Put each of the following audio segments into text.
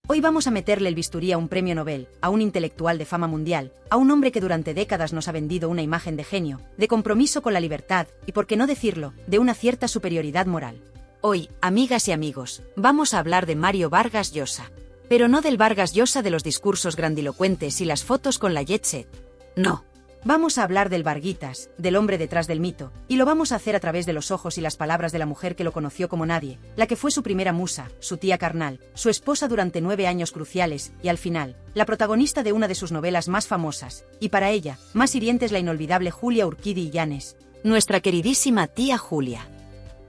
Hoy vamos a meterle el bisturí a un premio Nobel, a un intelectual de fama mundial, a un hombre que durante décadas nos ha vendido una imagen de genio, de compromiso con la libertad y, por qué no decirlo, de una cierta superioridad moral. Hoy, amigas y amigos, vamos a hablar de Mario Vargas Llosa. Pero no del Vargas Llosa de los discursos grandilocuentes y las fotos con la jet set. No. Vamos a hablar del Varguitas, del hombre detrás del mito, y lo vamos a hacer a través de los ojos y las palabras de la mujer que lo conoció como nadie, la que fue su primera musa, su tía carnal, su esposa durante 9 años cruciales, y al final, la protagonista de una de sus novelas más famosas, y para ella, más hirientes, la inolvidable Julia Urquidi Llanes, nuestra queridísima tía Julia.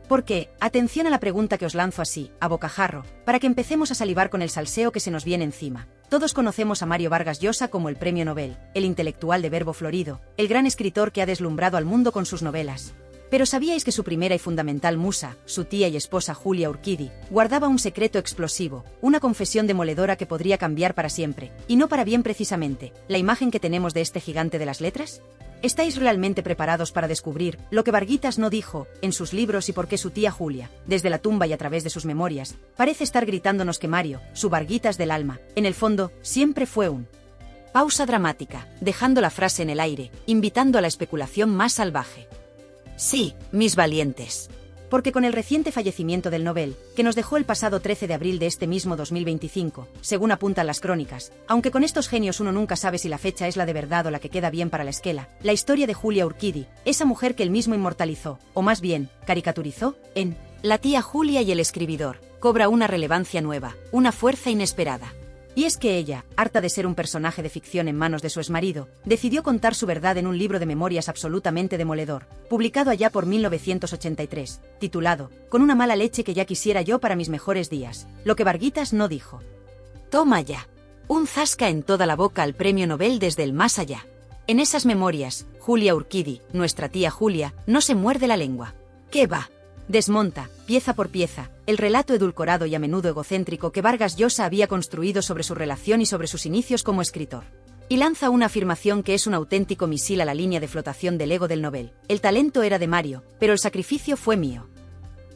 Porque, atención a la pregunta que os lanzo así, a bocajarro, para que empecemos a salivar con el salseo que se nos viene encima. Todos conocemos a Mario Vargas Llosa como el Premio Nobel, el intelectual de verbo florido, el gran escritor que ha deslumbrado al mundo con sus novelas. Pero ¿sabíais que su primera y fundamental musa, su tía y esposa Julia Urquidi, guardaba un secreto explosivo, una confesión demoledora que podría cambiar para siempre, y no para bien precisamente, la imagen que tenemos de este gigante de las letras? ¿Estáis realmente preparados para descubrir lo que Varguitas no dijo en sus libros y por qué su tía Julia, desde la tumba y a través de sus memorias, parece estar gritándonos que Mario, su Varguitas del alma, en el fondo, siempre fue un... Pausa dramática, dejando la frase en el aire, invitando a la especulación más salvaje. Sí, mis valientes. Porque con el reciente fallecimiento del Nobel, que nos dejó el pasado 13 de abril de este mismo 2025, según apuntan las crónicas, aunque con estos genios uno nunca sabe si la fecha es la de verdad o la que queda bien para la esquela, la historia de Julia Urquidi, esa mujer que él mismo inmortalizó, o más bien, caricaturizó, en La tía Julia y el escribidor, cobra una relevancia nueva, una fuerza inesperada. Y es que ella, harta de ser un personaje de ficción en manos de su exmarido, decidió contar su verdad en un libro de memorias absolutamente demoledor, publicado allá por 1983, titulado Con una mala leche que ya quisiera yo para mis mejores días, lo que Varguitas no dijo. Toma ya. Un zasca en toda la boca al premio Nobel desde el más allá. En esas memorias, Julia Urquidi, nuestra tía Julia, no se muerde la lengua. ¿Qué va? Desmonta, pieza por pieza, el relato edulcorado y a menudo egocéntrico que Vargas Llosa había construido sobre su relación y sobre sus inicios como escritor. Y lanza una afirmación que es un auténtico misil a la línea de flotación del ego del Nobel. El talento era de Mario, pero el sacrificio fue mío.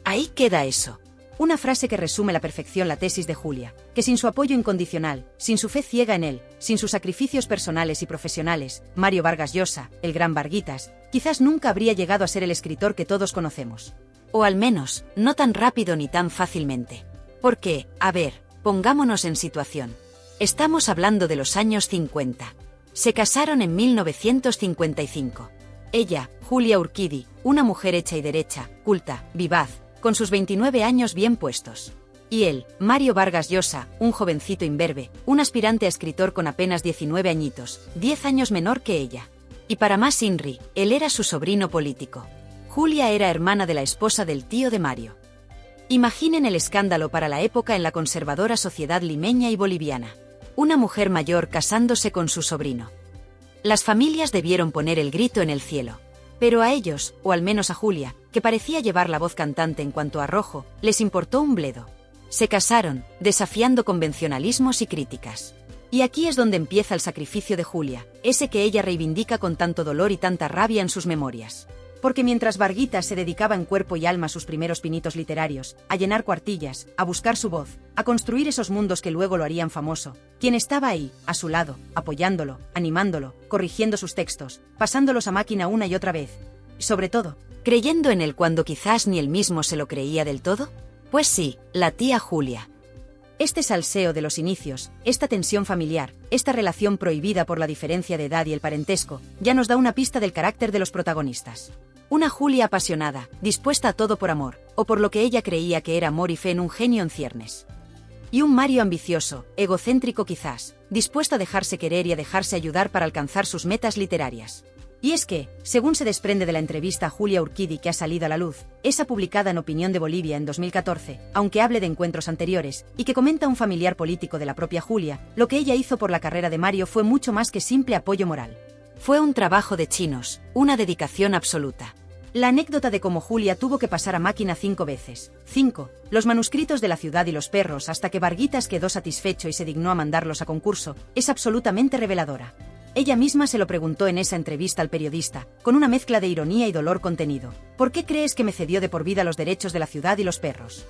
Ahí queda eso. Una frase que resume a la perfección la tesis de Julia, que sin su apoyo incondicional, sin su fe ciega en él, sin sus sacrificios personales y profesionales, Mario Vargas Llosa, el gran Varguitas, quizás nunca habría llegado a ser el escritor que todos conocemos. O al menos, no tan rápido ni tan fácilmente. Porque, a ver, pongámonos en situación. Estamos hablando de los años 50. Se casaron en 1955. Ella, Julia Urquidi, una mujer hecha y derecha, culta, vivaz, con sus 29 años bien puestos. Y él, Mario Vargas Llosa, un jovencito imberbe, un aspirante a escritor con apenas 19 añitos, 10 años menor que ella. Y para más Inri, él era su sobrino político. Julia era hermana de la esposa del tío de Mario. Imaginen el escándalo para la época en la conservadora sociedad limeña y boliviana. Una mujer mayor casándose con su sobrino. Las familias debieron poner el grito en el cielo. Pero a ellos, o al menos a Julia, que parecía llevar la voz cantante en cuanto a rojo, les importó un bledo. Se casaron, desafiando convencionalismos y críticas. Y aquí es donde empieza el sacrificio de Julia, ese que ella reivindica con tanto dolor y tanta rabia en sus memorias. Porque mientras Varguitas se dedicaba en cuerpo y alma a sus primeros pinitos literarios, a llenar cuartillas, a buscar su voz, a construir esos mundos que luego lo harían famoso, quien estaba ahí, a su lado, apoyándolo, animándolo, corrigiendo sus textos, pasándolos a máquina una y otra vez, y sobre todo, creyendo en él cuando quizás ni él mismo se lo creía del todo? Pues sí, la tía Julia. Este salseo de los inicios, esta tensión familiar, esta relación prohibida por la diferencia de edad y el parentesco, ya nos da una pista del carácter de los protagonistas. Una Julia apasionada, dispuesta a todo por amor, o por lo que ella creía que era amor y fe en un genio en ciernes. Y un Mario ambicioso, egocéntrico quizás, dispuesto a dejarse querer y a dejarse ayudar para alcanzar sus metas literarias. Y es que, según se desprende de la entrevista a Julia Urquidi que ha salido a la luz, esa publicada en Opinión de Bolivia en 2014, aunque hable de encuentros anteriores, y que comenta un familiar político de la propia Julia, lo que ella hizo por la carrera de Mario fue mucho más que simple apoyo moral. Fue un trabajo de chinos, una dedicación absoluta. La anécdota de cómo Julia tuvo que pasar a máquina 5 veces. 5. Los manuscritos de La ciudad y los perros hasta que Varguitas quedó satisfecho y se dignó a mandarlos a concurso, es absolutamente reveladora. Ella misma se lo preguntó en esa entrevista al periodista, con una mezcla de ironía y dolor contenido. ¿Por qué crees que me cedió de por vida los derechos de La ciudad y los perros?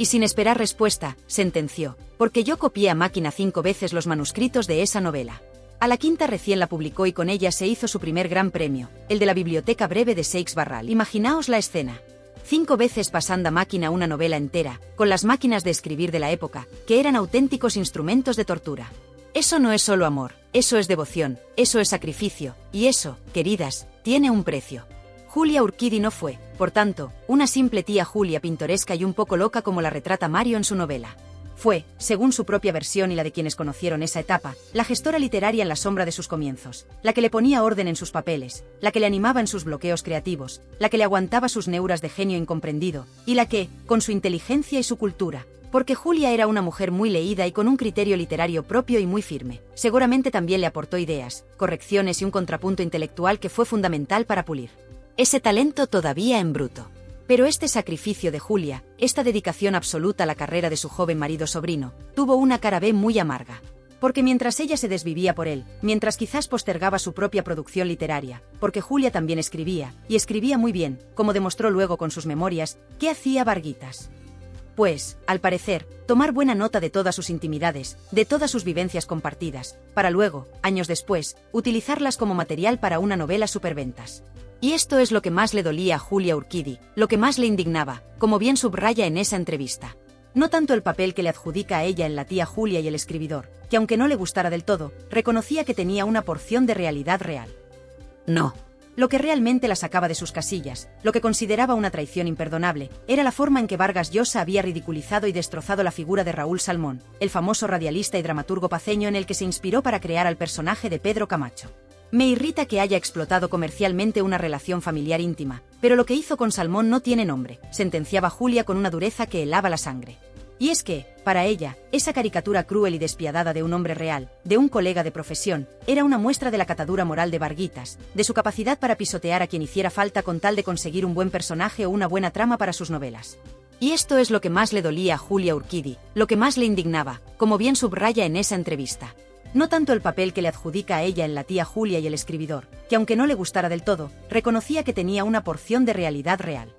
Y sin esperar respuesta, sentenció, porque yo copié a máquina 5 veces los manuscritos de esa novela. A la quinta recién la publicó y con ella se hizo su primer gran premio, el de la Biblioteca Breve de Seix Barral. Imaginaos la escena. 5 veces pasando a máquina una novela entera, con las máquinas de escribir de la época, que eran auténticos instrumentos de tortura. Eso no es solo amor, eso es devoción, eso es sacrificio, y eso, queridas, tiene un precio. Julia Urquidi no fue, por tanto, una simple tía Julia pintoresca y un poco loca como la retrata Mario en su novela. Fue, según su propia versión y la de quienes conocieron esa etapa, la gestora literaria en la sombra de sus comienzos, la que le ponía orden en sus papeles, la que le animaba en sus bloqueos creativos, la que le aguantaba sus neuras de genio incomprendido, y la que, con su inteligencia y su cultura, porque Julia era una mujer muy leída y con un criterio literario propio y muy firme, seguramente también le aportó ideas, correcciones y un contrapunto intelectual que fue fundamental para pulir ese talento todavía en bruto. Pero este sacrificio de Julia, esta dedicación absoluta a la carrera de su joven marido sobrino, tuvo una cara B muy amarga. Porque mientras ella se desvivía por él, mientras quizás postergaba su propia producción literaria, porque Julia también escribía, y escribía muy bien, como demostró luego con sus memorias, ¿qué hacía Varguitas? Pues, al parecer, tomar buena nota de todas sus intimidades, de todas sus vivencias compartidas, para luego, años después, utilizarlas como material para una novela superventas. Y esto es lo que más le dolía a Julia Urquidi, lo que más le indignaba, como bien subraya en esa entrevista. No tanto el papel que le adjudica a ella en La tía Julia y el escribidor, que aunque no le gustara del todo, reconocía que tenía una porción de realidad real. No. Lo que realmente la sacaba de sus casillas, lo que consideraba una traición imperdonable, era la forma en que Vargas Llosa había ridiculizado y destrozado la figura de Raúl Salmón, el famoso radialista y dramaturgo paceño en el que se inspiró para crear al personaje de Pedro Camacho. Me irrita que haya explotado comercialmente una relación familiar íntima, pero lo que hizo con Salmón no tiene nombre, sentenciaba Julia con una dureza que helaba la sangre. Y es que, para ella, esa caricatura cruel y despiadada de un hombre real, de un colega de profesión, era una muestra de la catadura moral de Varguitas, de su capacidad para pisotear a quien hiciera falta con tal de conseguir un buen personaje o una buena trama para sus novelas. Y esto es lo que más le dolía a Julia Urquidi, lo que más le indignaba, como bien subraya en esa entrevista. No tanto el papel que le adjudica a ella en La tía Julia y el escribidor, que aunque no le gustara del todo, reconocía que tenía una porción de realidad real.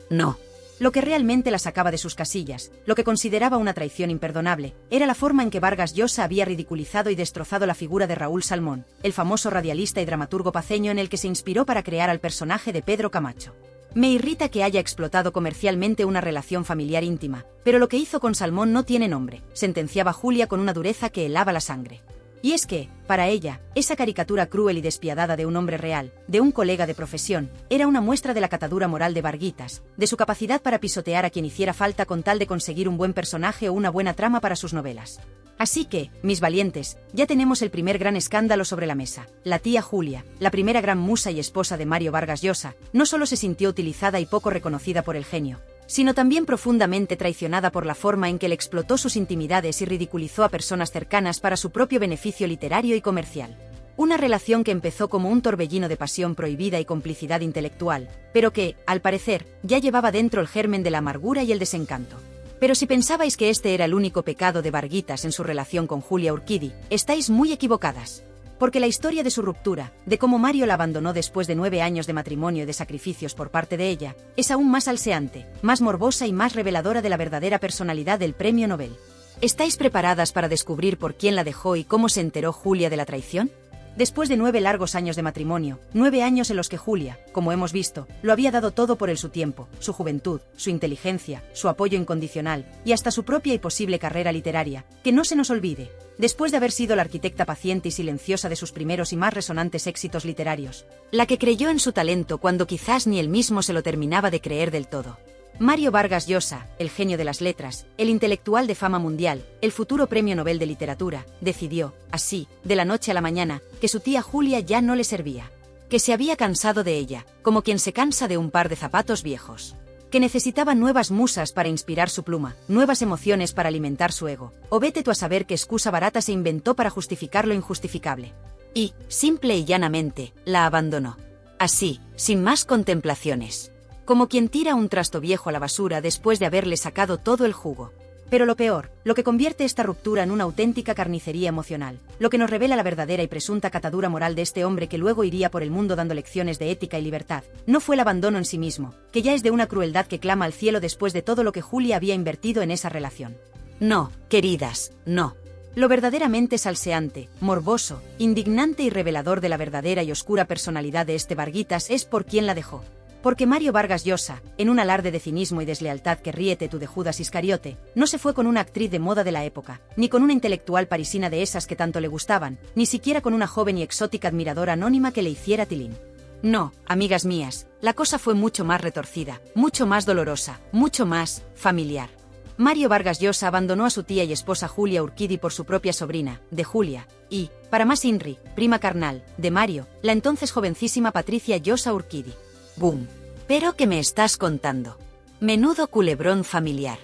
No. Lo que realmente la sacaba de sus casillas, lo que consideraba una traición imperdonable, era la forma en que Vargas Llosa había ridiculizado y destrozado la figura de Raúl Salmón, el famoso radialista y dramaturgo paceño en el que se inspiró para crear al personaje de Pedro Camacho. Me irrita que haya explotado comercialmente una relación familiar íntima, pero lo que hizo con Salmón no tiene nombre, sentenciaba Julia con una dureza que helaba la sangre. Y es que, para ella, esa caricatura cruel y despiadada de un hombre real, de un colega de profesión, era una muestra de la catadura moral de Varguitas, de su capacidad para pisotear a quien hiciera falta con tal de conseguir un buen personaje o una buena trama para sus novelas. Así que, mis valientes, ya tenemos el primer gran escándalo sobre la mesa. La tía Julia, la primera gran musa y esposa de Mario Vargas Llosa, no solo se sintió utilizada y poco reconocida por el genio, sino también profundamente traicionada por la forma en que le explotó sus intimidades y ridiculizó a personas cercanas para su propio beneficio literario y comercial. Una relación que empezó como un torbellino de pasión prohibida y complicidad intelectual, pero que, al parecer, ya llevaba dentro el germen de la amargura y el desencanto. Pero si pensabais que este era el único pecado de Varguitas en su relación con Julia Urquidi, estáis muy equivocadas. Porque la historia de su ruptura, de cómo Mario la abandonó después de 9 años de matrimonio y de sacrificios por parte de ella, es aún más salseante, más morbosa y más reveladora de la verdadera personalidad del premio Nobel. ¿Estáis preparadas para descubrir por quién la dejó y cómo se enteró Julia de la traición? Después de 9 largos años de matrimonio, 9 años en los que Julia, como hemos visto, lo había dado todo por él: su tiempo, su juventud, su inteligencia, su apoyo incondicional, y hasta su propia y posible carrera literaria, que no se nos olvide, después de haber sido la arquitecta paciente y silenciosa de sus primeros y más resonantes éxitos literarios, la que creyó en su talento cuando quizás ni él mismo se lo terminaba de creer del todo. Mario Vargas Llosa, el genio de las letras, el intelectual de fama mundial, el futuro premio Nobel de literatura, decidió, así, de la noche a la mañana, que su tía Julia ya no le servía. Que se había cansado de ella, como quien se cansa de un par de zapatos viejos. Que necesitaba nuevas musas para inspirar su pluma, nuevas emociones para alimentar su ego, o vete tú a saber qué excusa barata se inventó para justificar lo injustificable. Y, simple y llanamente, la abandonó. Así, sin más contemplaciones. Como quien tira un trasto viejo a la basura después de haberle sacado todo el jugo. Pero lo peor, lo que convierte esta ruptura en una auténtica carnicería emocional, lo que nos revela la verdadera y presunta catadura moral de este hombre que luego iría por el mundo dando lecciones de ética y libertad, no fue el abandono en sí mismo, que ya es de una crueldad que clama al cielo después de todo lo que Julia había invertido en esa relación. No, queridas, no. Lo verdaderamente salseante, morboso, indignante y revelador de la verdadera y oscura personalidad de este Varguitas es por quién la dejó. Porque Mario Vargas Llosa, en un alarde de cinismo y deslealtad que ríete tú de Judas Iscariote, no se fue con una actriz de moda de la época, ni con una intelectual parisina de esas que tanto le gustaban, ni siquiera con una joven y exótica admiradora anónima que le hiciera tilín. No, amigas mías, la cosa fue mucho más retorcida, mucho más dolorosa, mucho más familiar. Mario Vargas Llosa abandonó a su tía y esposa Julia Urquidi por su propia sobrina, de Julia, y, para más Inri, prima carnal, de Mario, la entonces jovencísima Patricia Llosa Urquidi. ¡Bum! ¿Pero qué me estás contando? Menudo culebrón familiar.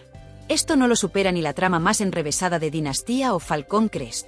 Esto no lo supera ni la trama más enrevesada de Dinastía o Falcón Crest.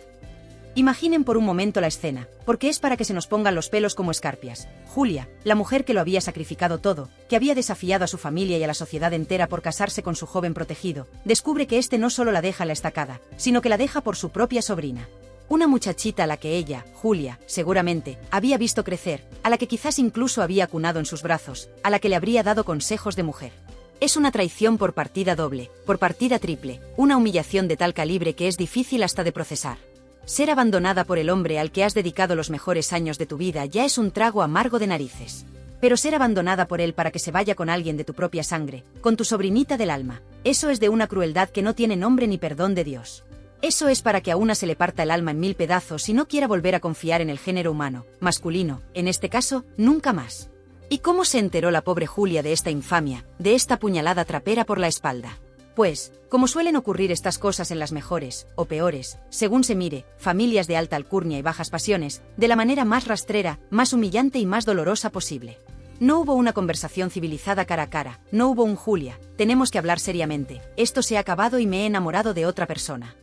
Imaginen por un momento la escena, porque es para que se nos pongan los pelos como escarpias. Julia, la mujer que lo había sacrificado todo, que había desafiado a su familia y a la sociedad entera por casarse con su joven protegido, descubre que este no solo la deja a la estacada, sino que la deja por su propia sobrina. Una muchachita a la que ella, Julia, seguramente, había visto crecer, a la que quizás incluso había acunado en sus brazos, a la que le habría dado consejos de mujer. Es una traición por partida doble, por partida triple, una humillación de tal calibre que es difícil hasta de procesar. Ser abandonada por el hombre al que has dedicado los mejores años de tu vida ya es un trago amargo de narices. Pero ser abandonada por él para que se vaya con alguien de tu propia sangre, con tu sobrinita del alma, eso es de una crueldad que no tiene nombre ni perdón de Dios. Eso es para que a una se le parta el alma en 1000 pedazos y no quiera volver a confiar en el género humano, masculino, en este caso, nunca más. ¿Y cómo se enteró la pobre Julia de esta infamia, de esta puñalada trapera por la espalda? Pues, como suelen ocurrir estas cosas en las mejores, o peores, según se mire, familias de alta alcurnia y bajas pasiones, de la manera más rastrera, más humillante y más dolorosa posible. No hubo una conversación civilizada cara a cara, no hubo un Julia, tenemos que hablar seriamente, esto se ha acabado y me he enamorado de otra persona.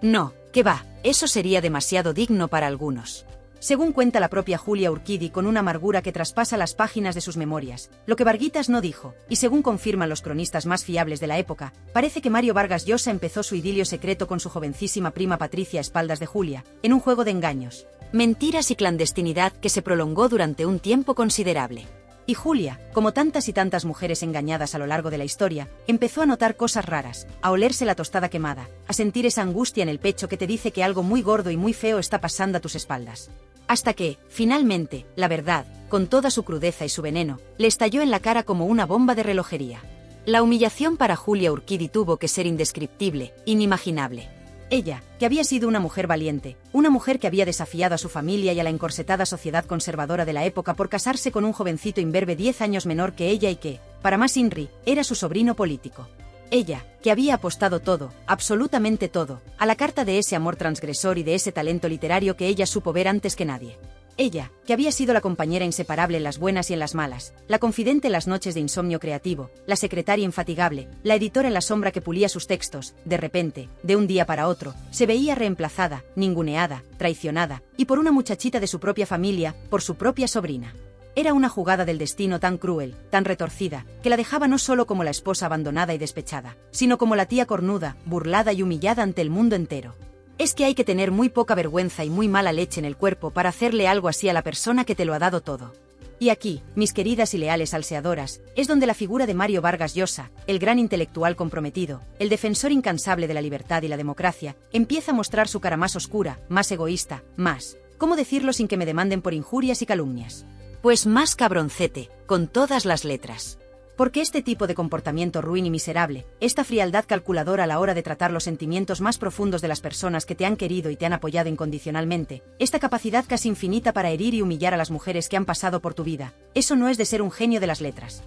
No, ¿qué va? Eso sería demasiado digno para algunos. Según cuenta la propia Julia Urquidi con una amargura que traspasa las páginas de sus memorias, lo que Varguitas no dijo, y según confirman los cronistas más fiables de la época, parece que Mario Vargas Llosa empezó su idilio secreto con su jovencísima prima Patricia a espaldas de Julia, en un juego de engaños, mentiras y clandestinidad que se prolongó durante un tiempo considerable. Y Julia, como tantas y tantas mujeres engañadas a lo largo de la historia, empezó a notar cosas raras, a olerse la tostada quemada, a sentir esa angustia en el pecho que te dice que algo muy gordo y muy feo está pasando a tus espaldas. Hasta que, finalmente, la verdad, con toda su crudeza y su veneno, le estalló en la cara como una bomba de relojería. La humillación para Julia Urquidi tuvo que ser indescriptible, inimaginable. Ella, que había sido una mujer valiente, una mujer que había desafiado a su familia y a la encorsetada sociedad conservadora de la época por casarse con un jovencito imberbe 10 años menor que ella y que, para más Inri, era su sobrino político. Ella, que había apostado todo, absolutamente todo, a la carta de ese amor transgresor y de ese talento literario que ella supo ver antes que nadie. Ella, que había sido la compañera inseparable en las buenas y en las malas, la confidente en las noches de insomnio creativo, la secretaria infatigable, la editora en la sombra que pulía sus textos, de repente, de un día para otro, se veía reemplazada, ninguneada, traicionada, y por una muchachita de su propia familia, por su propia sobrina. Era una jugada del destino tan cruel, tan retorcida, que la dejaba no solo como la esposa abandonada y despechada, sino como la tía cornuda, burlada y humillada ante el mundo entero. Es que hay que tener muy poca vergüenza y muy mala leche en el cuerpo para hacerle algo así a la persona que te lo ha dado todo. Y aquí, mis queridas y leales alseadoras, es donde la figura de Mario Vargas Llosa, el gran intelectual comprometido, el defensor incansable de la libertad y la democracia, empieza a mostrar su cara más oscura, más egoísta, más, ¿cómo decirlo sin que me demanden por injurias y calumnias? Pues más cabroncete, con todas las letras. Porque este tipo de comportamiento ruin y miserable, esta frialdad calculadora a la hora de tratar los sentimientos más profundos de las personas que te han querido y te han apoyado incondicionalmente, esta capacidad casi infinita para herir y humillar a las mujeres que han pasado por tu vida, eso no es de ser un genio de las letras.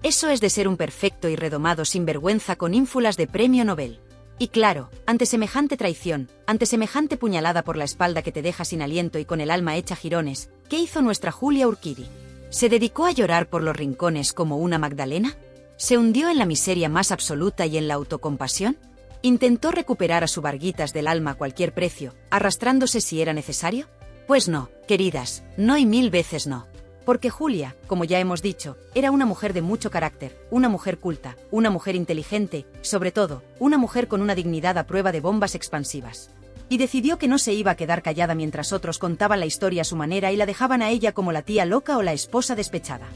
Eso es de ser un perfecto y redomado sinvergüenza con ínfulas de premio Nobel. Y claro, ante semejante traición, ante semejante puñalada por la espalda que te deja sin aliento y con el alma hecha jirones, ¿qué hizo nuestra Julia Urquidi? ¿Se dedicó a llorar por los rincones como una Magdalena? ¿Se hundió en la miseria más absoluta y en la autocompasión? ¿Intentó recuperar a su Varguitas del alma a cualquier precio, arrastrándose si era necesario? Pues no, queridas, no y 1000 veces no. Porque Julia, como ya hemos dicho, era una mujer de mucho carácter, una mujer culta, una mujer inteligente, sobre todo, una mujer con una dignidad a prueba de bombas expansivas. Y decidió que no se iba a quedar callada mientras otros contaban la historia a su manera y la dejaban a ella como la tía loca o la esposa despechada.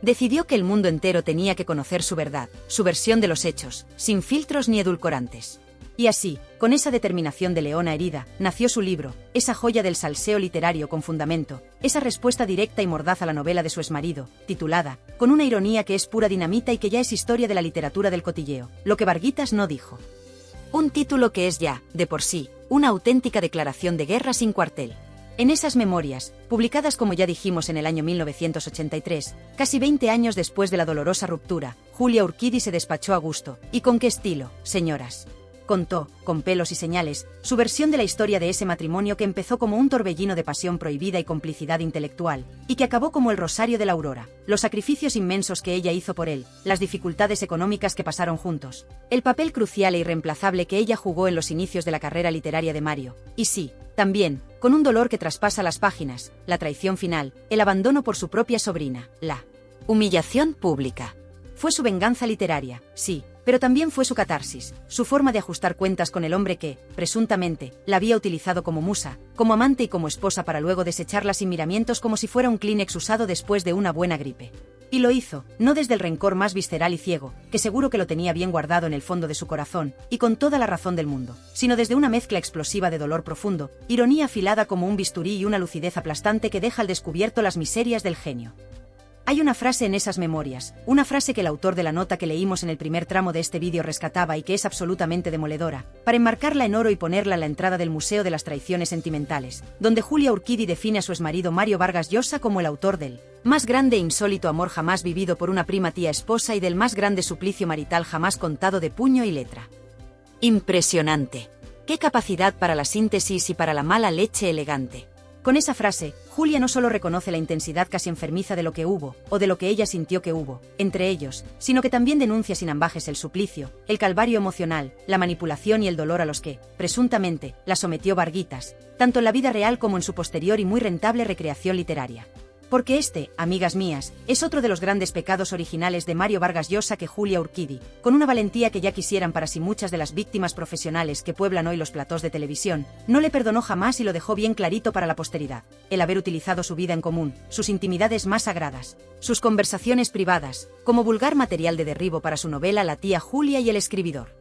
Decidió que el mundo entero tenía que conocer su verdad, su versión de los hechos, sin filtros ni edulcorantes. Y así, con esa determinación de leona herida, nació su libro, esa joya del salseo literario con fundamento, esa respuesta directa y mordaz a la novela de su exmarido, titulada, con una ironía que es pura dinamita y que ya es historia de la literatura del cotilleo, lo que Varguitas no dijo. Un título que es ya, de por sí, una auténtica declaración de guerra sin cuartel. En esas memorias, publicadas como ya dijimos en el año 1983, casi 20 años después de la dolorosa ruptura, Julia Urquidi se despachó a gusto. ¿Y con qué estilo, señoras? Contó, con pelos y señales, su versión de la historia de ese matrimonio que empezó como un torbellino de pasión prohibida y complicidad intelectual, y que acabó como el rosario de la aurora, los sacrificios inmensos que ella hizo por él, las dificultades económicas que pasaron juntos, el papel crucial e irreemplazable que ella jugó en los inicios de la carrera literaria de Mario, y sí, también, con un dolor que traspasa las páginas, la traición final, el abandono por su propia sobrina, la humillación pública. Fue su venganza literaria, sí, pero también fue su catarsis, su forma de ajustar cuentas con el hombre que, presuntamente, la había utilizado como musa, como amante y como esposa para luego desecharla sin miramientos como si fuera un Kleenex usado después de una buena gripe. Y lo hizo, no desde el rencor más visceral y ciego, que seguro que lo tenía bien guardado en el fondo de su corazón, y con toda la razón del mundo, sino desde una mezcla explosiva de dolor profundo, ironía afilada como un bisturí y una lucidez aplastante que deja al descubierto las miserias del genio. Hay una frase en esas memorias, una frase que el autor de la nota que leímos en el primer tramo de este vídeo rescataba y que es absolutamente demoledora, para enmarcarla en oro y ponerla a la entrada del Museo de las Traiciones Sentimentales, donde Julia Urquidi define a su exmarido Mario Vargas Llosa como el autor del más grande e insólito amor jamás vivido por una prima tía esposa y del más grande suplicio marital jamás contado de puño y letra. Impresionante. ¡Qué capacidad para la síntesis y para la mala leche elegante! Con esa frase, Julia no solo reconoce la intensidad casi enfermiza de lo que hubo, o de lo que ella sintió que hubo, entre ellos, sino que también denuncia sin ambajes el suplicio, el calvario emocional, la manipulación y el dolor a los que, presuntamente, la sometió Varguitas, tanto en la vida real como en su posterior y muy rentable recreación literaria. Porque este, amigas mías, es otro de los grandes pecados originales de Mario Vargas Llosa que Julia Urquidi, con una valentía que ya quisieran para sí muchas de las víctimas profesionales que pueblan hoy los platós de televisión, no le perdonó jamás y lo dejó bien clarito para la posteridad, el haber utilizado su vida en común, sus intimidades más sagradas, sus conversaciones privadas, como vulgar material de derribo para su novela La tía Julia y el escribidor.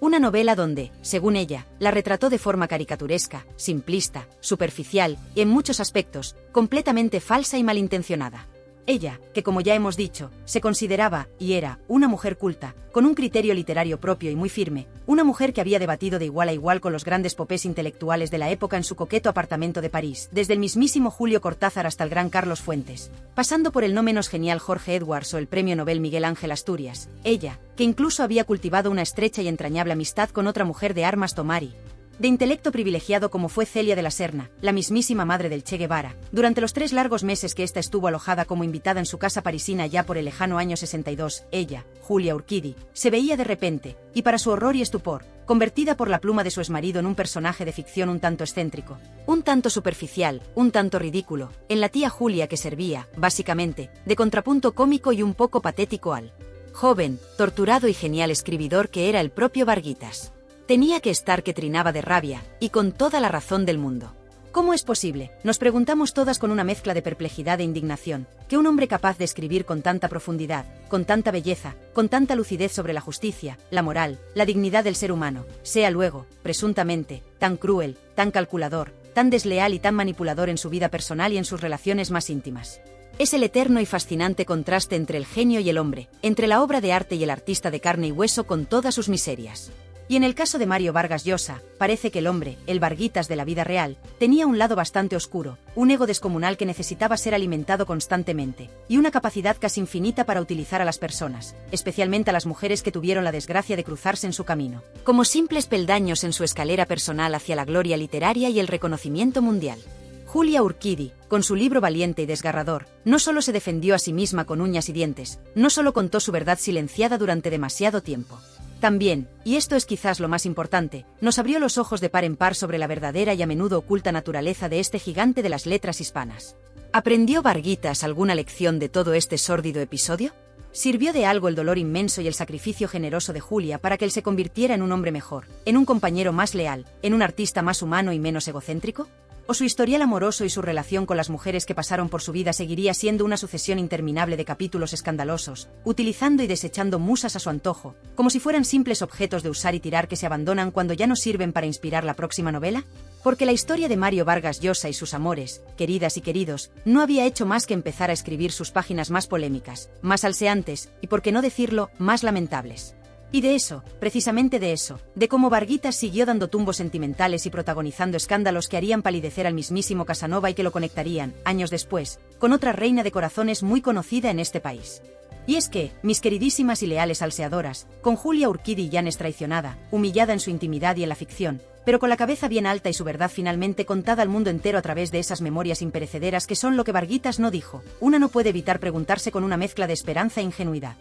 Una novela donde, según ella, la retrató de forma caricaturesca, simplista, superficial y, en muchos aspectos, completamente falsa y malintencionada. Ella, que como ya hemos dicho, se consideraba, y era, una mujer culta, con un criterio literario propio y muy firme, una mujer que había debatido de igual a igual con los grandes popés intelectuales de la época en su coqueto apartamento de París, desde el mismísimo Julio Cortázar hasta el gran Carlos Fuentes, pasando por el no menos genial Jorge Edwards o el premio Nobel Miguel Ángel Asturias. Ella, que incluso había cultivado una estrecha y entrañable amistad con otra mujer de armas Tomari, de intelecto privilegiado como fue Celia de la Serna, la mismísima madre del Che Guevara, durante los 3 largos meses que ésta estuvo alojada como invitada en su casa parisina ya por el lejano año 62, ella, Julia Urquidi, se veía de repente, y para su horror y estupor, convertida por la pluma de su exmarido en un personaje de ficción un tanto excéntrico, un tanto superficial, un tanto ridículo, en la tía Julia que servía, básicamente, de contrapunto cómico y un poco patético al joven, torturado y genial escribidor que era el propio Varguitas. Tenía que estar que trinaba de rabia, y con toda la razón del mundo. ¿Cómo es posible? Nos preguntamos todas con una mezcla de perplejidad e indignación, que un hombre capaz de escribir con tanta profundidad, con tanta belleza, con tanta lucidez sobre la justicia, la moral, la dignidad del ser humano, sea luego, presuntamente, tan cruel, tan calculador, tan desleal y tan manipulador en su vida personal y en sus relaciones más íntimas? Es el eterno y fascinante contraste entre el genio y el hombre, entre la obra de arte y el artista de carne y hueso con todas sus miserias. Y en el caso de Mario Vargas Llosa, parece que el hombre, el Varguitas de la vida real, tenía un lado bastante oscuro, un ego descomunal que necesitaba ser alimentado constantemente, y una capacidad casi infinita para utilizar a las personas, especialmente a las mujeres que tuvieron la desgracia de cruzarse en su camino, como simples peldaños en su escalera personal hacia la gloria literaria y el reconocimiento mundial. Julia Urquidi, con su libro valiente y desgarrador, no solo se defendió a sí misma con uñas y dientes, no solo contó su verdad silenciada durante demasiado tiempo. También, y esto es quizás lo más importante, nos abrió los ojos de par en par sobre la verdadera y a menudo oculta naturaleza de este gigante de las letras hispanas. ¿Aprendió Varguitas alguna lección de todo este sórdido episodio? ¿Sirvió de algo el dolor inmenso y el sacrificio generoso de Julia para que él se convirtiera en un hombre mejor, en un compañero más leal, en un artista más humano y menos egocéntrico? ¿O su historial amoroso y su relación con las mujeres que pasaron por su vida seguiría siendo una sucesión interminable de capítulos escandalosos, utilizando y desechando musas a su antojo, como si fueran simples objetos de usar y tirar que se abandonan cuando ya no sirven para inspirar la próxima novela? Porque la historia de Mario Vargas Llosa y sus amores, queridas y queridos, no había hecho más que empezar a escribir sus páginas más polémicas, más salseantes, y por qué no decirlo, más lamentables. Y de eso, precisamente de eso, de cómo Varguitas siguió dando tumbos sentimentales y protagonizando escándalos que harían palidecer al mismísimo Casanova y que lo conectarían, años después, con otra reina de corazones muy conocida en este país. Y es que, mis queridísimas y leales salseadoras, con Julia Urquidi Llanes traicionada, humillada en su intimidad y en la ficción, pero con la cabeza bien alta y su verdad finalmente contada al mundo entero a través de esas memorias imperecederas que son lo que Varguitas no dijo, una no puede evitar preguntarse con una mezcla de esperanza e ingenuidad.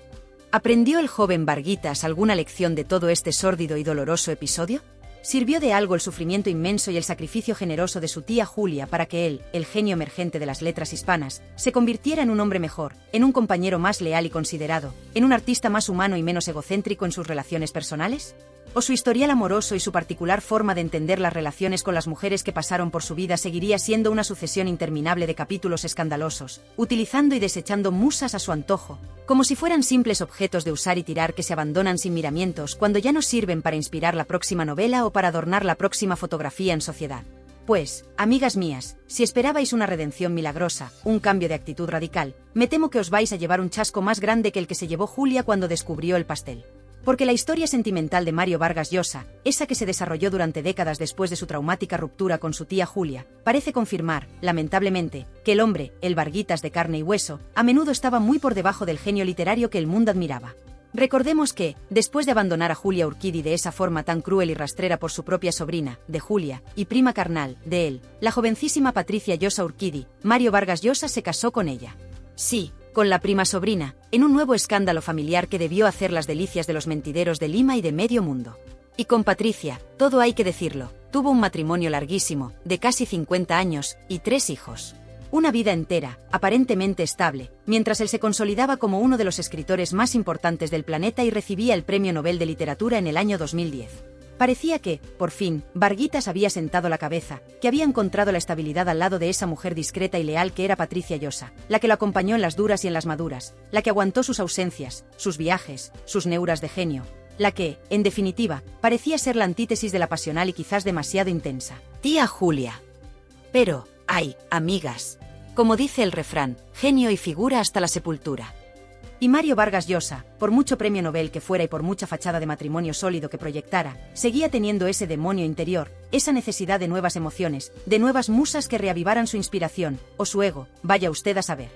¿Aprendió el joven Varguitas alguna lección de todo este sórdido y doloroso episodio? ¿Sirvió de algo el sufrimiento inmenso y el sacrificio generoso de su tía Julia para que él, el genio emergente de las letras hispanas, se convirtiera en un hombre mejor, en un compañero más leal y considerado, en un artista más humano y menos egocéntrico en sus relaciones personales? ¿O su historial amoroso y su particular forma de entender las relaciones con las mujeres que pasaron por su vida seguiría siendo una sucesión interminable de capítulos escandalosos, utilizando y desechando musas a su antojo, como si fueran simples objetos de usar y tirar que se abandonan sin miramientos cuando ya no sirven para inspirar la próxima novela o para adornar la próxima fotografía en sociedad? Pues, amigas mías, si esperabais una redención milagrosa, un cambio de actitud radical, me temo que os vais a llevar un chasco más grande que el que se llevó Julia cuando descubrió el pastel. Porque la historia sentimental de Mario Vargas Llosa, esa que se desarrolló durante décadas después de su traumática ruptura con su tía Julia, parece confirmar, lamentablemente, que el hombre, el Varguitas de carne y hueso, a menudo estaba muy por debajo del genio literario que el mundo admiraba. Recordemos que, después de abandonar a Julia Urquidi de esa forma tan cruel y rastrera por su propia sobrina, de Julia, y prima carnal, de él, la jovencísima Patricia Llosa Urquidi, Mario Vargas Llosa se casó con ella. Sí, con la prima sobrina, en un nuevo escándalo familiar que debió hacer las delicias de los mentideros de Lima y de medio mundo. Y con Patricia, todo hay que decirlo, tuvo un matrimonio larguísimo, de casi 50 años, y 3 hijos. Una vida entera, aparentemente estable, mientras él se consolidaba como uno de los escritores más importantes del planeta y recibía el Premio Nobel de Literatura en el año 2010. Parecía que, por fin, Varguitas había sentado la cabeza, que había encontrado la estabilidad al lado de esa mujer discreta y leal que era Patricia Llosa, la que lo acompañó en las duras y en las maduras, la que aguantó sus ausencias, sus viajes, sus neuras de genio, la que, en definitiva, parecía ser la antítesis de la pasional y quizás demasiado intensa tía Julia. Pero, ay, amigas, como dice el refrán, genio y figura hasta la sepultura. Y Mario Vargas Llosa, por mucho premio Nobel que fuera y por mucha fachada de matrimonio sólido que proyectara, seguía teniendo ese demonio interior, esa necesidad de nuevas emociones, de nuevas musas que reavivaran su inspiración, o su ego, vaya usted a saber.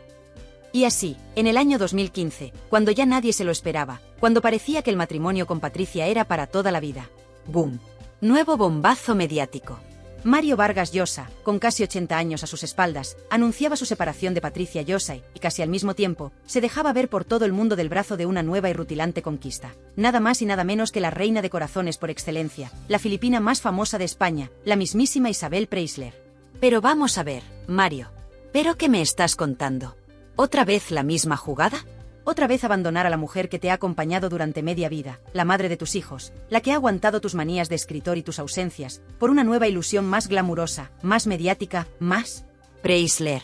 Y así, en el año 2015, cuando ya nadie se lo esperaba, cuando parecía que el matrimonio con Patricia era para toda la vida. ¡Boom! Nuevo bombazo mediático. Mario Vargas Llosa, con casi 80 años a sus espaldas, anunciaba su separación de Patricia Llosa y, casi al mismo tiempo, se dejaba ver por todo el mundo del brazo de una nueva y rutilante conquista. Nada más y nada menos que la reina de corazones por excelencia, la filipina más famosa de España, la mismísima Isabel Preisler. Pero vamos a ver, Mario. ¿Pero qué me estás contando? ¿Otra vez la misma jugada? Otra vez abandonar a la mujer que te ha acompañado durante media vida, la madre de tus hijos, la que ha aguantado tus manías de escritor y tus ausencias, por una nueva ilusión más glamurosa, más mediática, más... Preisler.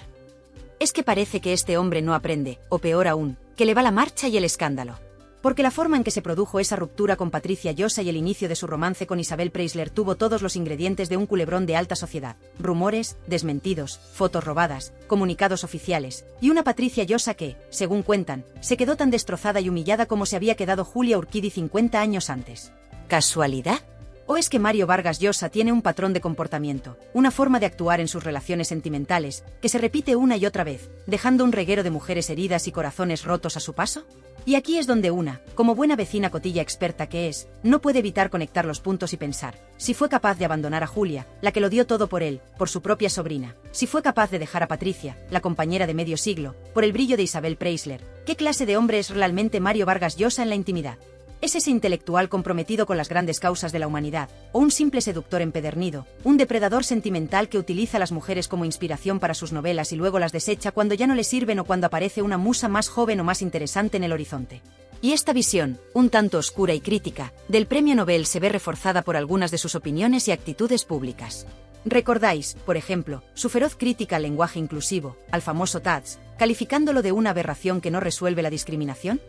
Es que parece que este hombre no aprende, o peor aún, que le va la marcha y el escándalo. Porque la forma en que se produjo esa ruptura con Patricia Llosa y el inicio de su romance con Isabel Preisler tuvo todos los ingredientes de un culebrón de alta sociedad. Rumores, desmentidos, fotos robadas, comunicados oficiales, y una Patricia Llosa que, según cuentan, se quedó tan destrozada y humillada como se había quedado Julia Urquidi 50 años antes. ¿Casualidad? ¿O es que Mario Vargas Llosa tiene un patrón de comportamiento, una forma de actuar en sus relaciones sentimentales, que se repite una y otra vez, dejando un reguero de mujeres heridas y corazones rotos a su paso? Y aquí es donde una, como buena vecina cotilla experta que es, no puede evitar conectar los puntos y pensar, si fue capaz de abandonar a Julia, la que lo dio todo por él, por su propia sobrina, si fue capaz de dejar a Patricia, la compañera de medio siglo, por el brillo de Isabel Preisler, ¿qué clase de hombre es realmente Mario Vargas Llosa en la intimidad? ¿Es ese intelectual comprometido con las grandes causas de la humanidad, o un simple seductor empedernido, un depredador sentimental que utiliza a las mujeres como inspiración para sus novelas y luego las desecha cuando ya no le sirven o cuando aparece una musa más joven o más interesante en el horizonte? Y esta visión, un tanto oscura y crítica, del premio Nobel se ve reforzada por algunas de sus opiniones y actitudes públicas. ¿Recordáis, por ejemplo, su feroz crítica al lenguaje inclusivo, al famoso TADS, calificándolo de una aberración que no resuelve la discriminación?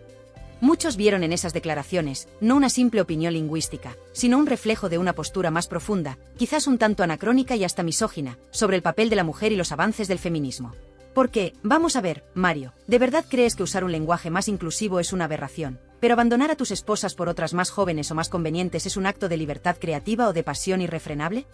Muchos vieron en esas declaraciones, no una simple opinión lingüística, sino un reflejo de una postura más profunda, quizás un tanto anacrónica y hasta misógina, sobre el papel de la mujer y los avances del feminismo. Porque, vamos a ver, Mario, ¿de verdad crees que usar un lenguaje más inclusivo es una aberración? ¿Pero abandonar a tus esposas por otras más jóvenes o más convenientes es un acto de libertad creativa o de pasión irrefrenable?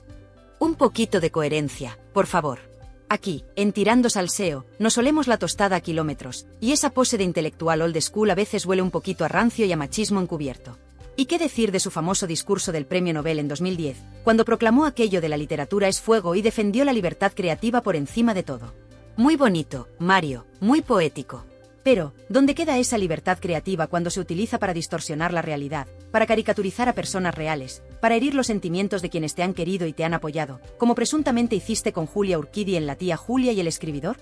Un poquito de coherencia, por favor. Aquí, en Tirando Salseo, nos olemos la tostada a kilómetros, y esa pose de intelectual old school a veces huele un poquito a rancio y a machismo encubierto. ¿Y qué decir de su famoso discurso del Premio Nobel en 2010, cuando proclamó aquello de la literatura es fuego y defendió la libertad creativa por encima de todo? Muy bonito, Mario, muy poético. Pero, ¿dónde queda esa libertad creativa cuando se utiliza para distorsionar la realidad, para caricaturizar a personas reales, para herir los sentimientos de quienes te han querido y te han apoyado, como presuntamente hiciste con Julia Urquidi en La tía Julia y el escribidor?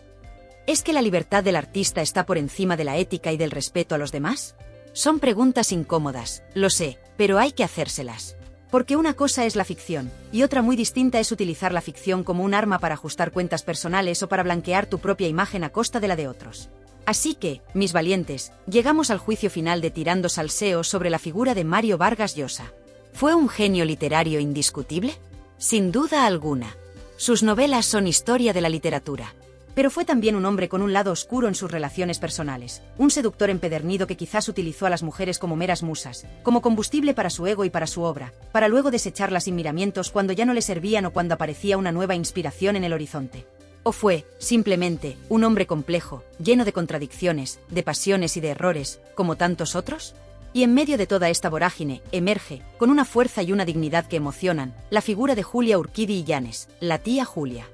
¿Es que la libertad del artista está por encima de la ética y del respeto a los demás? Son preguntas incómodas, lo sé, pero hay que hacérselas. Porque una cosa es la ficción, y otra muy distinta es utilizar la ficción como un arma para ajustar cuentas personales o para blanquear tu propia imagen a costa de la de otros. Así que, mis valientes, llegamos al juicio final de Tirando Salseo sobre la figura de Mario Vargas Llosa. ¿Fue un genio literario indiscutible? Sin duda alguna. Sus novelas son historia de la literatura. Pero fue también un hombre con un lado oscuro en sus relaciones personales, un seductor empedernido que quizás utilizó a las mujeres como meras musas, como combustible para su ego y para su obra, para luego desecharlas sin miramientos cuando ya no le servían o cuando aparecía una nueva inspiración en el horizonte. ¿O fue, simplemente, un hombre complejo, lleno de contradicciones, de pasiones y de errores, como tantos otros? Y en medio de toda esta vorágine, emerge, con una fuerza y una dignidad que emocionan, la figura de Julia Urquidi y Llanes, la tía Julia.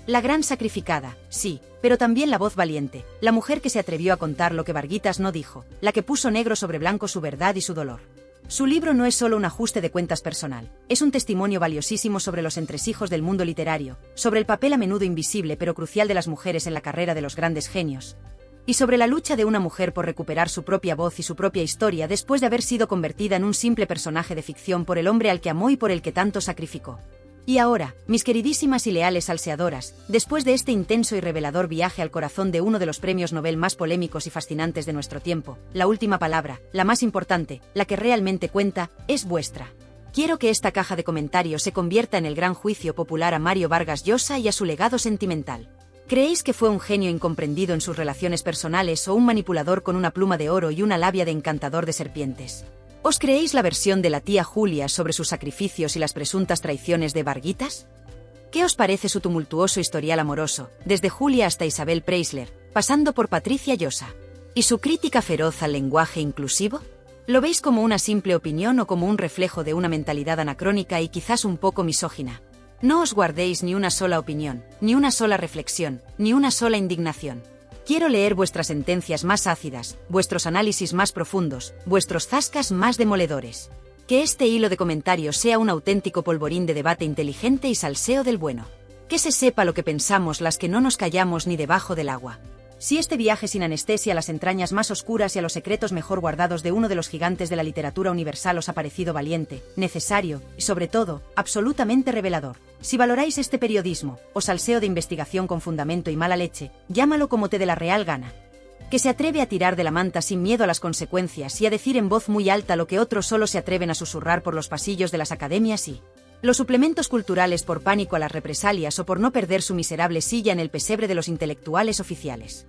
La gran sacrificada, sí, pero también la voz valiente, la mujer que se atrevió a contar lo que Varguitas no dijo, la que puso negro sobre blanco su verdad y su dolor. Su libro no es solo un ajuste de cuentas personal, es un testimonio valiosísimo sobre los entresijos del mundo literario, sobre el papel a menudo invisible pero crucial de las mujeres en la carrera de los grandes genios, y sobre la lucha de una mujer por recuperar su propia voz y su propia historia después de haber sido convertida en un simple personaje de ficción por el hombre al que amó y por el que tanto sacrificó. Y ahora, mis queridísimas y leales salseadoras, después de este intenso y revelador viaje al corazón de uno de los premios Nobel más polémicos y fascinantes de nuestro tiempo, la última palabra, la más importante, la que realmente cuenta, es vuestra. Quiero que esta caja de comentarios se convierta en el gran juicio popular a Mario Vargas Llosa y a su legado sentimental. ¿Creéis que fue un genio incomprendido en sus relaciones personales o un manipulador con una pluma de oro y una labia de encantador de serpientes? ¿Os creéis la versión de la tía Julia sobre sus sacrificios y las presuntas traiciones de Varguitas? ¿Qué os parece su tumultuoso historial amoroso, desde Julia hasta Isabel Preisler, pasando por Patricia Llosa? ¿Y su crítica feroz al lenguaje inclusivo? ¿Lo veis como una simple opinión o como un reflejo de una mentalidad anacrónica y quizás un poco misógina? No os guardéis ni una sola opinión, ni una sola reflexión, ni una sola indignación. Quiero leer vuestras sentencias más ácidas, vuestros análisis más profundos, vuestros zascas más demoledores. Que este hilo de comentarios sea un auténtico polvorín de debate inteligente y salseo del bueno. Que se sepa lo que pensamos las que no nos callamos ni debajo del agua. Si este viaje sin anestesia a las entrañas más oscuras y a los secretos mejor guardados de uno de los gigantes de la literatura universal os ha parecido valiente, necesario y, sobre todo, absolutamente revelador, si valoráis este periodismo, o salseo de investigación con fundamento y mala leche, llámalo como te dé la real gana. Que se atreve a tirar de la manta sin miedo a las consecuencias y a decir en voz muy alta lo que otros solo se atreven a susurrar por los pasillos de las academias y los suplementos culturales por pánico a las represalias o por no perder su miserable silla en el pesebre de los intelectuales oficiales.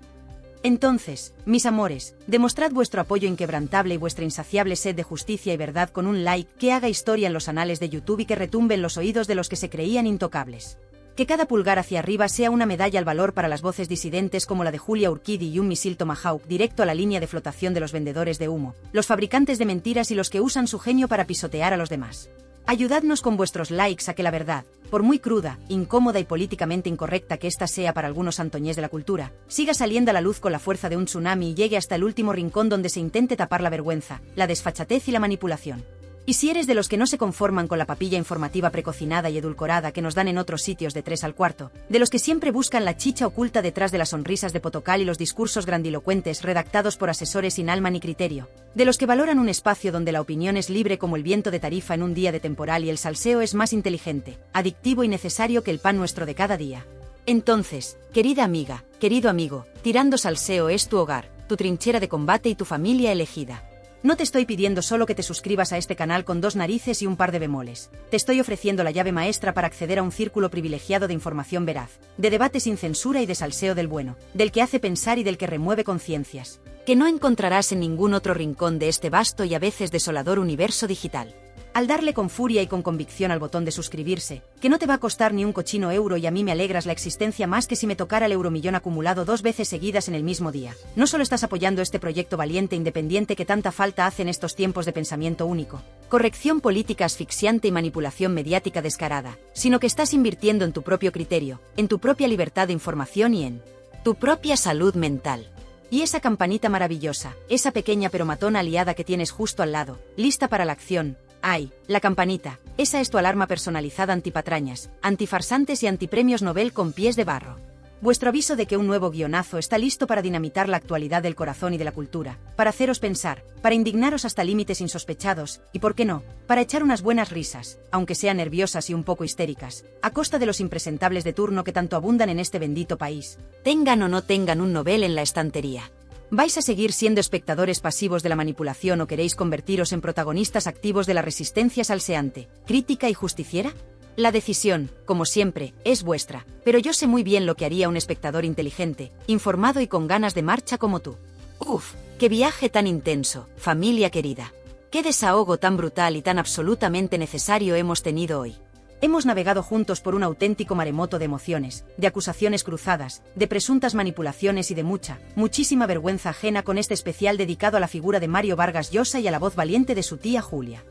Entonces, mis amores, demostrad vuestro apoyo inquebrantable y vuestra insaciable sed de justicia y verdad con un like que haga historia en los anales de YouTube y que retumbe en los oídos de los que se creían intocables. Que cada pulgar hacia arriba sea una medalla al valor para las voces disidentes como la de Julia Urquidi y un misil Tomahawk directo a la línea de flotación de los vendedores de humo, los fabricantes de mentiras y los que usan su genio para pisotear a los demás. Ayudadnos con vuestros likes a que la verdad, por muy cruda, incómoda y políticamente incorrecta que ésta sea para algunos antoñés de la cultura, siga saliendo a la luz con la fuerza de un tsunami y llegue hasta el último rincón donde se intente tapar la vergüenza, la desfachatez y la manipulación. Y si eres de los que no se conforman con la papilla informativa precocinada y edulcorada que nos dan en otros sitios de 3 al cuarto, de los que siempre buscan la chicha oculta detrás de las sonrisas de Potocal y los discursos grandilocuentes redactados por asesores sin alma ni criterio, de los que valoran un espacio donde la opinión es libre como el viento de Tarifa en un día de temporal y el salseo es más inteligente, adictivo y necesario que el pan nuestro de cada día. Entonces, querida amiga, querido amigo, Tirando Salseo es tu hogar, tu trinchera de combate y tu familia elegida. No te estoy pidiendo solo que te suscribas a este canal con 2 narices y un par de bemoles. Te estoy ofreciendo la llave maestra para acceder a un círculo privilegiado de información veraz, de debate sin censura y de salseo del bueno, del que hace pensar y del que remueve conciencias, que no encontrarás en ningún otro rincón de este vasto y a veces desolador universo digital. Al darle con furia y con convicción al botón de suscribirse, que no te va a costar ni un cochino euro y a mí me alegras la existencia más que si me tocara el euromillón acumulado 2 veces seguidas en el mismo día. No solo estás apoyando este proyecto valiente e independiente que tanta falta hace en estos tiempos de pensamiento único, corrección política asfixiante y manipulación mediática descarada, sino que estás invirtiendo en tu propio criterio, en tu propia libertad de información y en tu propia salud mental. Y esa campanita maravillosa, esa pequeña pero matona aliada que tienes justo al lado, lista para la acción. ¡Ay! La campanita, esa es tu alarma personalizada antipatrañas, antifarsantes y antipremios Nobel con pies de barro. Vuestro aviso de que un nuevo guionazo está listo para dinamitar la actualidad del corazón y de la cultura, para haceros pensar, para indignaros hasta límites insospechados, y por qué no, para echar unas buenas risas, aunque sean nerviosas y un poco histéricas, a costa de los impresentables de turno que tanto abundan en este bendito país, tengan o no tengan un Nobel en la estantería. ¿Vais a seguir siendo espectadores pasivos de la manipulación o queréis convertiros en protagonistas activos de la resistencia salseante, crítica y justiciera? La decisión, como siempre, es vuestra, pero yo sé muy bien lo que haría un espectador inteligente, informado y con ganas de marcha como tú. ¡Uf! ¡Qué viaje tan intenso, familia querida! ¡Qué desahogo tan brutal y tan absolutamente necesario hemos tenido hoy! Hemos navegado juntos por un auténtico maremoto de emociones, de acusaciones cruzadas, de presuntas manipulaciones y de muchísima vergüenza ajena con este especial dedicado a la figura de Mario Vargas Llosa y a la voz valiente de su tía Julia.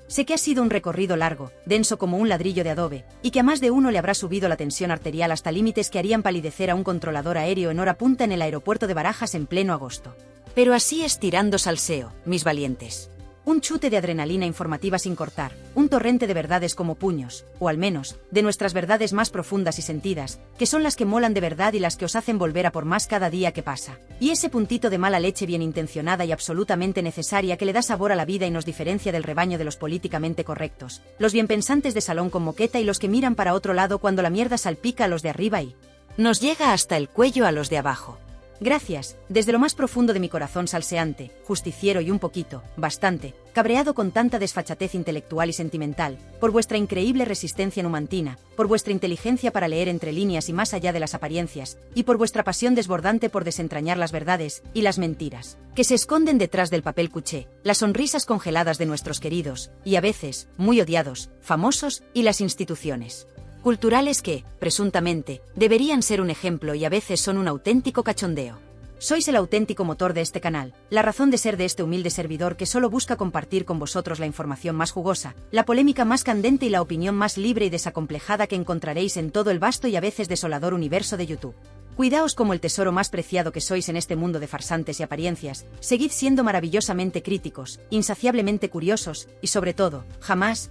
Sé que ha sido un recorrido largo, denso como un ladrillo de adobe, y que a más de uno le habrá subido la tensión arterial hasta límites que harían palidecer a un controlador aéreo en hora punta en el aeropuerto de Barajas en pleno agosto. Pero así es Tirando Salseo, mis valientes. Un chute de adrenalina informativa sin cortar, un torrente de verdades como puños, o al menos, de nuestras verdades más profundas y sentidas, que son las que molan de verdad y las que os hacen volver a por más cada día que pasa. Y ese puntito de mala leche bien intencionada y absolutamente necesaria que le da sabor a la vida y nos diferencia del rebaño de los políticamente correctos, los bienpensantes de salón con moqueta y los que miran para otro lado cuando la mierda salpica a los de arriba y nos llega hasta el cuello a los de abajo. Gracias, desde lo más profundo de mi corazón salseante, justiciero y un poquito, bastante, cabreado con tanta desfachatez intelectual y sentimental, por vuestra increíble resistencia numantina, por vuestra inteligencia para leer entre líneas y más allá de las apariencias, y por vuestra pasión desbordante por desentrañar las verdades y las mentiras, que se esconden detrás del papel cuché, las sonrisas congeladas de nuestros queridos, y a veces, muy odiados, famosos y las instituciones culturales que, presuntamente, deberían ser un ejemplo y a veces son un auténtico cachondeo. Sois el auténtico motor de este canal, la razón de ser de este humilde servidor que solo busca compartir con vosotros la información más jugosa, la polémica más candente y la opinión más libre y desacomplejada que encontraréis en todo el vasto y a veces desolador universo de YouTube. Cuidaos como el tesoro más preciado que sois en este mundo de farsantes y apariencias, seguid siendo maravillosamente críticos, insaciablemente curiosos, y sobre todo, jamás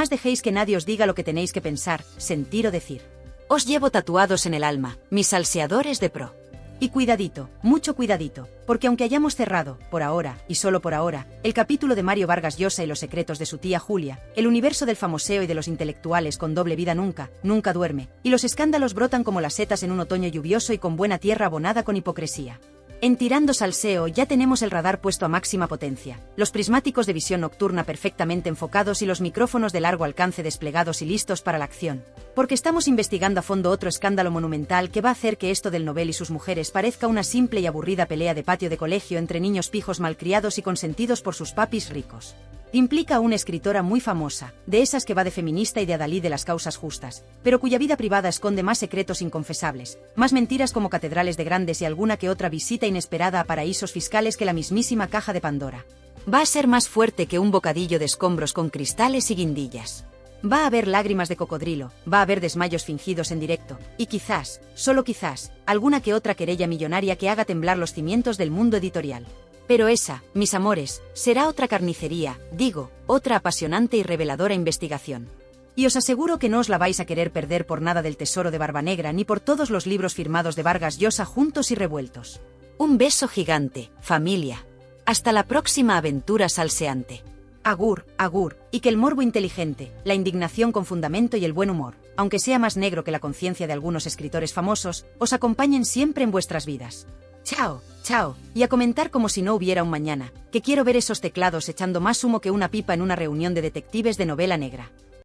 dejéis que nadie os diga lo que tenéis que pensar, sentir o decir. Os llevo tatuados en el alma, mis salseadores de pro. Y cuidadito, mucho cuidadito, porque aunque hayamos cerrado, por ahora, y solo por ahora, el capítulo de Mario Vargas Llosa y los secretos de su tía Julia, el universo del famoseo y de los intelectuales con doble vida nunca duerme, y los escándalos brotan como las setas en un otoño lluvioso y con buena tierra abonada con hipocresía. En Tirando Salseo ya tenemos el radar puesto a máxima potencia, los prismáticos de visión nocturna perfectamente enfocados y los micrófonos de largo alcance desplegados y listos para la acción. Porque estamos investigando a fondo otro escándalo monumental que va a hacer que esto del Nobel y sus mujeres parezca una simple y aburrida pelea de patio de colegio entre niños pijos malcriados y consentidos por sus papis ricos. Implica a una escritora muy famosa, de esas que va de feminista y de adalid de las causas justas, pero cuya vida privada esconde más secretos inconfesables, más mentiras como catedrales de grandes y alguna que otra visita inesperada a paraísos fiscales que la mismísima caja de Pandora. Va a ser más fuerte que un bocadillo de escombros con cristales y guindillas. Va a haber lágrimas de cocodrilo, va a haber desmayos fingidos en directo, y quizás, solo quizás, alguna que otra querella millonaria que haga temblar los cimientos del mundo editorial. Pero esa, mis amores, será otra carnicería, digo, otra apasionante y reveladora investigación. Y os aseguro que no os la vais a querer perder por nada del tesoro de Barbanegra ni por todos los libros firmados de Vargas Llosa juntos y revueltos. Un beso gigante, familia. Hasta la próxima aventura salseante. Agur, agur, y que el morbo inteligente, la indignación con fundamento y el buen humor, aunque sea más negro que la conciencia de algunos escritores famosos, os acompañen siempre en vuestras vidas. Chao, chao, y a comentar como si no hubiera un mañana, que quiero ver esos teclados echando más humo que una pipa en una reunión de detectives de novela negra.